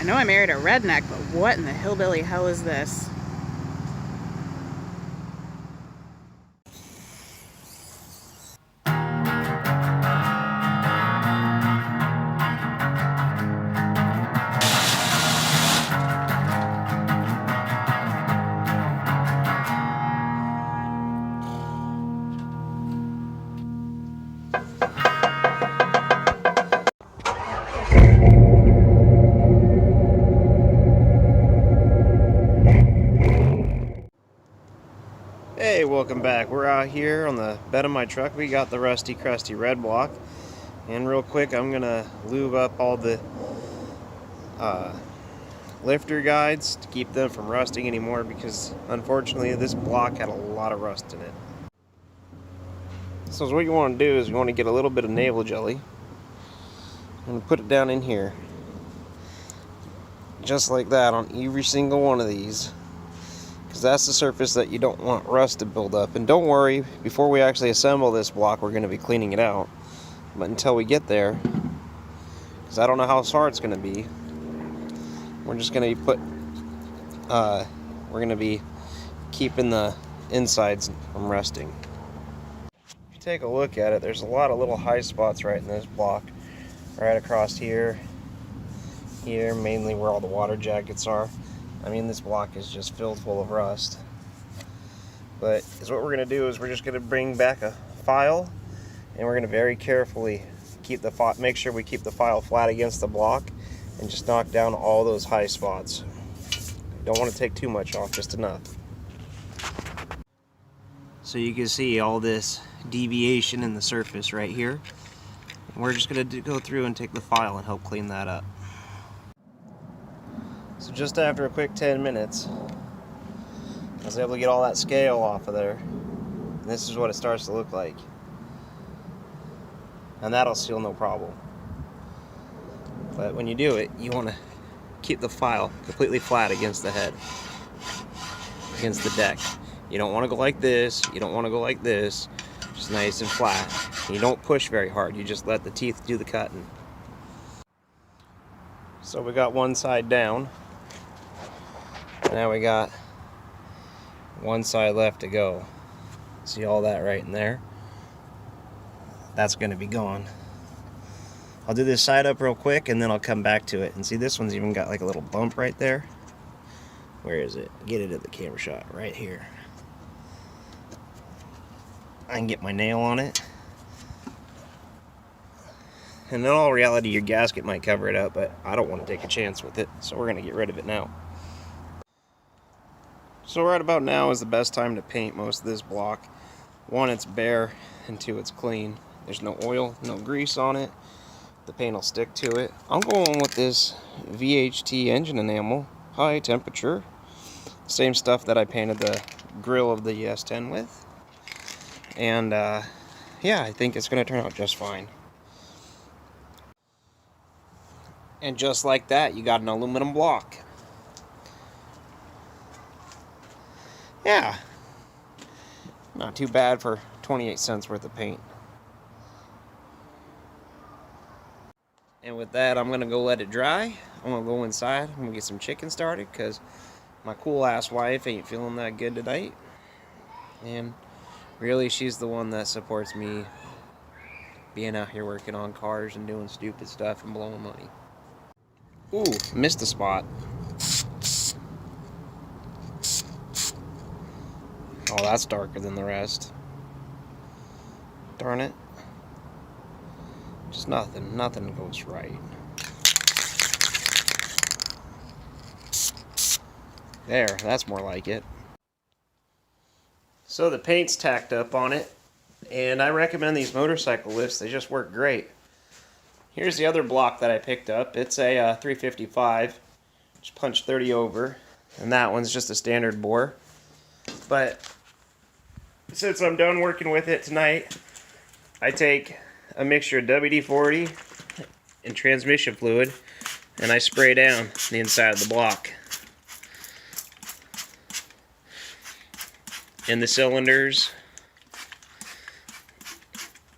I know I married a redneck, but what in the hillbilly hell is this? Hey, welcome back. We're out here on the bed of my truck. We got the Rusty Crusty red block. And real quick, I'm going to lube up all the lifter guides to keep them from rusting anymore, because unfortunately this block had a lot of rust in it. So what you want to do is you want to get a little bit of navel jelly and put it down in here. Just like that on every single one of these. Because that's the surface that you don't want rust to build up. And don't worry, before we actually assemble this block, we're going to be cleaning it out. But until we get there, because I don't know how hard it's going to be, we're just going to be keeping the insides from rusting. If you take a look at it, there's a lot of little high spots right in this block, right across here, mainly where all the water jackets are. I mean, this block is just filled full of rust. But what we're going to do is we're just going to bring back a file, and we're going to very carefully make sure we keep the file flat against the block and just knock down all those high spots. Don't want to take too much off, just enough. So you can see all this deviation in the surface right here. And we're just going to go through and take the file and help clean that up. So just after a quick 10 minutes, I was able to get all that scale off of there. And this is what it starts to look like. And that'll seal no problem. But when you do it, you want to keep the file completely flat against the head, against the deck. You don't want to go like this, you don't want to go like this, just nice and flat. And you don't push very hard, you just let the teeth do the cutting. So we got one side down. Now we got one side left to go. See all that right in there? That's going to be gone. I'll do this side up real quick and then I'll come back to it. And see, this one's even got like a little bump right there. Where is it? Get it at the camera shot right here. I can get my nail on it. And in all reality, your gasket might cover it up, but I don't want to take a chance with it, so we're going to get rid of it now. So right about now is the best time to paint most of this block. One, it's bare, and two, it's clean. There's no oil, no grease on it. The paint will stick to it. I'm going with this VHT engine enamel, high temperature. Same stuff that I painted the grill of the S10 with. And yeah, I think it's going to turn out just fine. And just like that, you got an aluminum block. Yeah, not too bad for 28 cents worth of paint. And with that, I'm gonna go let it dry. I'm gonna go inside. I'm gonna get some chicken started because my cool ass wife ain't feeling that good tonight. And really, she's the one that supports me being out here working on cars and doing stupid stuff and blowing money. Ooh, missed a spot. Oh, that's darker than the rest. Darn it. Just nothing goes right. There, that's more like it. So the paint's tacked up on it, and I recommend these motorcycle lifts. They just work great. Here's the other block that I picked up. It's a 355, just punch 30 over, and that one's just a standard bore. But since I'm done working with it tonight, I take a mixture of WD-40 and transmission fluid, and I spray down the inside of the block. In the cylinders. I'm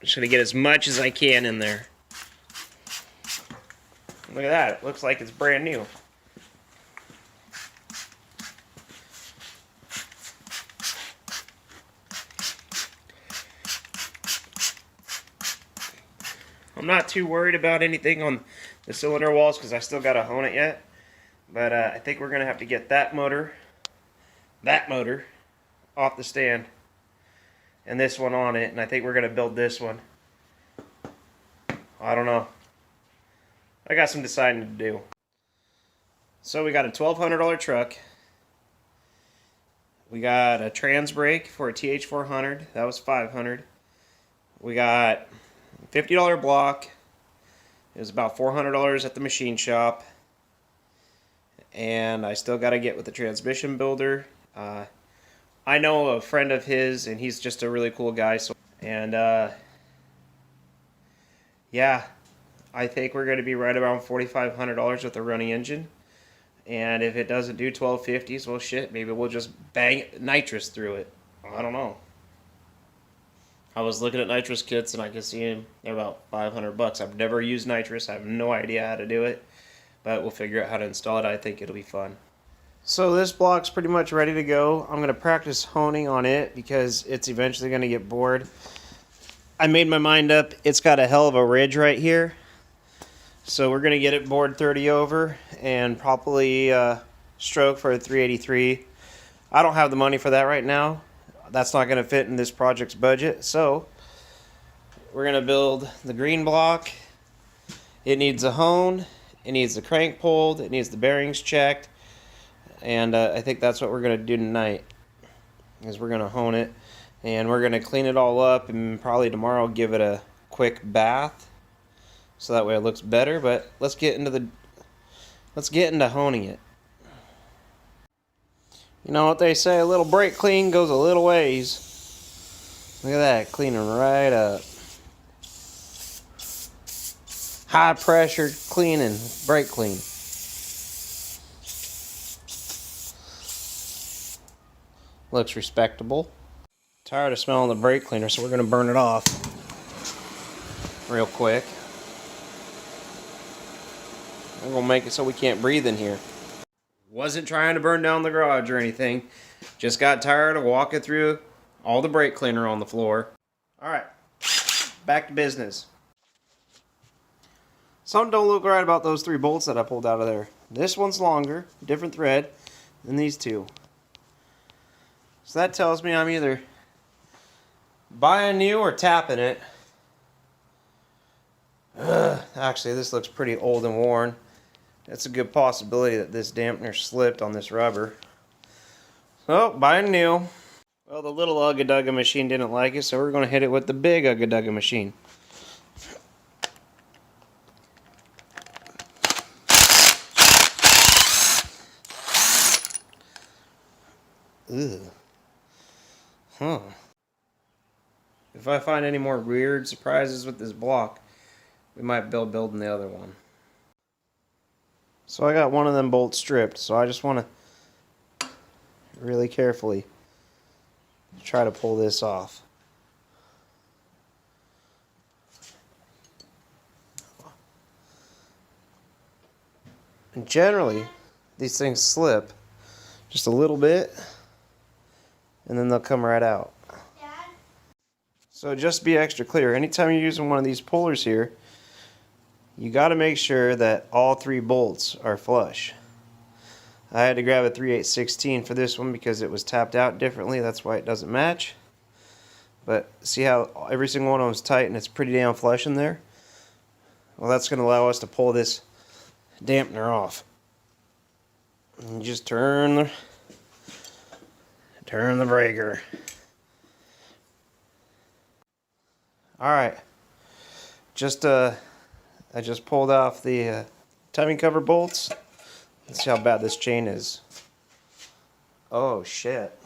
just going to get as much as I can in there. Look at that, it looks like it's brand new. I'm not too worried about anything on the cylinder walls because I still got to hone it yet. But I think we're going to have to get that motor off the stand and this one on it. And I think we're going to build this one. I don't know. I got some deciding to do. So we got a $1,200 truck. We got a trans brake for a TH400. That was $500. We got a $50 block. It was about $400 at the machine shop. And I still got to get with the transmission builder. I know a friend of his, and he's just a really cool guy. Yeah, I think we're going to be right around $4,500 with the running engine. And if it doesn't do 1250s, well shit, maybe we'll just bang nitrous through it. I don't know. I was looking at nitrous kits and I could see them. They're about $500. I've never used nitrous. I have no idea how to do it. But we'll figure out how to install it. I think it'll be fun. So this block's pretty much ready to go. I'm going to practice honing on it because it's eventually going to get bored. I made my mind up. It's got a hell of a ridge right here. So we're going to get it bored 30 over and probably stroke for a 383. I don't have the money for that right now. That's not going to fit in this project's budget. So we're going to build the green block. It needs a hone. It needs the crank pulled. It needs the bearings checked. And I think that's what we're going to do tonight. Is we're going to hone it. And we're going to clean it all up and probably tomorrow give it a quick bath. So that way it looks better, but let's get into honing it. You know what they say, a little brake clean goes a little ways. Look at that, cleaning right up. High pressure cleaning, brake clean. Looks respectable. Tired of smelling the brake cleaner, so we're going to burn it off real quick. We're going to make it so we can't breathe in here. Wasn't trying to burn down the garage or anything. Just got tired of walking through all the brake cleaner on the floor. Alright, back to business. Something don't look right about those 3 bolts that I pulled out of there. This one's longer, different thread, than these 2. So that tells me I'm either buying new or tapping it. Actually, this looks pretty old and worn. It's a good possibility that this dampener slipped on this rubber. So, buying new. Well, the little Ugga Dugga machine didn't like it, so we're going to hit it with the big Ugga Dugga machine. Ugh. Huh. If I find any more weird surprises with this block, we might building the other one. So I got one of them bolts stripped, so I just want to really carefully try to pull this off. And generally, these things slip just a little bit, and then they'll come right out. Dad? So just be extra clear. Anytime you're using one of these pullers here, you got to make sure that all 3 bolts are flush. I had to grab a 3/8/16 for this one because it was tapped out differently. That's why it doesn't match. But see how every single one of them is tight and it's pretty damn flush in there? Well, that's going to allow us to pull this dampener off. And you just turn the breaker. Alright. I just pulled off the timing cover bolts. Let's see how bad this chain is. Oh shit.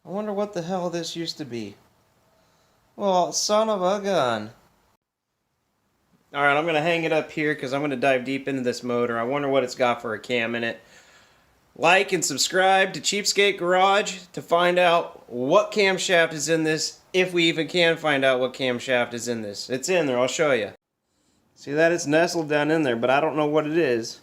I wonder what the hell this used to be. Well, son of a gun. Alright, I'm going to hang it up here because I'm going to dive deep into this motor. I wonder what it's got for a cam in it. Like and subscribe to Cheapskate Garage to find out what camshaft is in this, if we even can find out what camshaft is in this. It's in there, I'll show you. See that? It's nestled down in there, but I don't know what it is.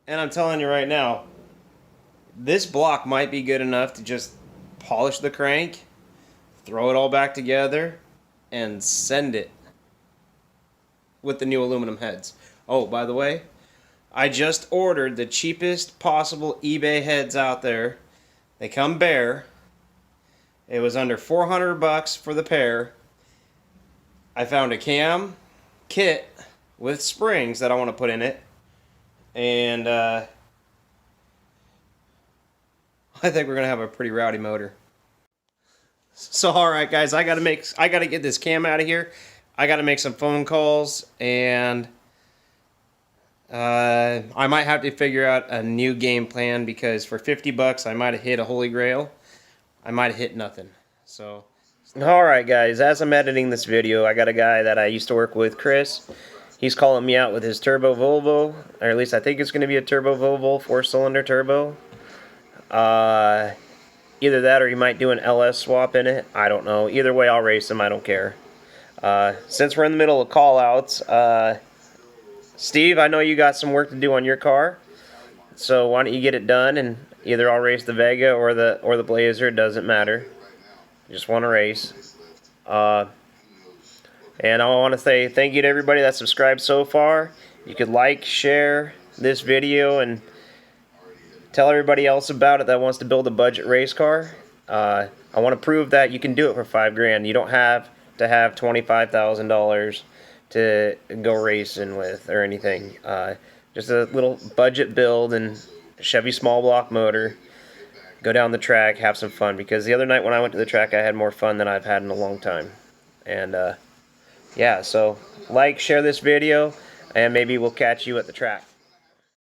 And I'm telling you right now, this block might be good enough to just polish the crank, throw it all back together, and send it with the new aluminum heads. Oh, by the way, I just ordered the cheapest possible eBay heads out there. They come bare. It was under $400 for the pair. I found a cam kit with springs that I want to put in it, and I think we're gonna have a pretty rowdy motor. So all right, guys, I gotta get this cam out of here. I gotta make some phone calls, and I might have to figure out a new game plan, because for $50 I might have hit a holy grail. I might have hit nothing. So alright guys, as I'm editing this video, I got a guy that I used to work with, Chris. He's calling me out with his turbo Volvo, or at least I think it's going to be a turbo Volvo, 4-cylinder turbo. Either that or he might do an LS swap in it. I don't know. Either way, I'll race him. I don't care. Since we're in the middle of call-outs, Steve, I know you got some work to do on your car, so why don't you get it done, and either I'll race the Vega or the Blazer. It doesn't matter. Just want to race. And I want to say thank you to everybody that subscribed so far. You could like, share this video, and tell everybody else about it that wants to build a budget race car. I want to prove that you can do it for $5 grand. You don't have to have $25,000 to go racing with or anything. Just a little budget build and Chevy small block motor. Go down the track, have some fun, because the other night when I went to the track I had more fun than I've had in a long time. And yeah, so like, share this video, and maybe we'll catch you at the track.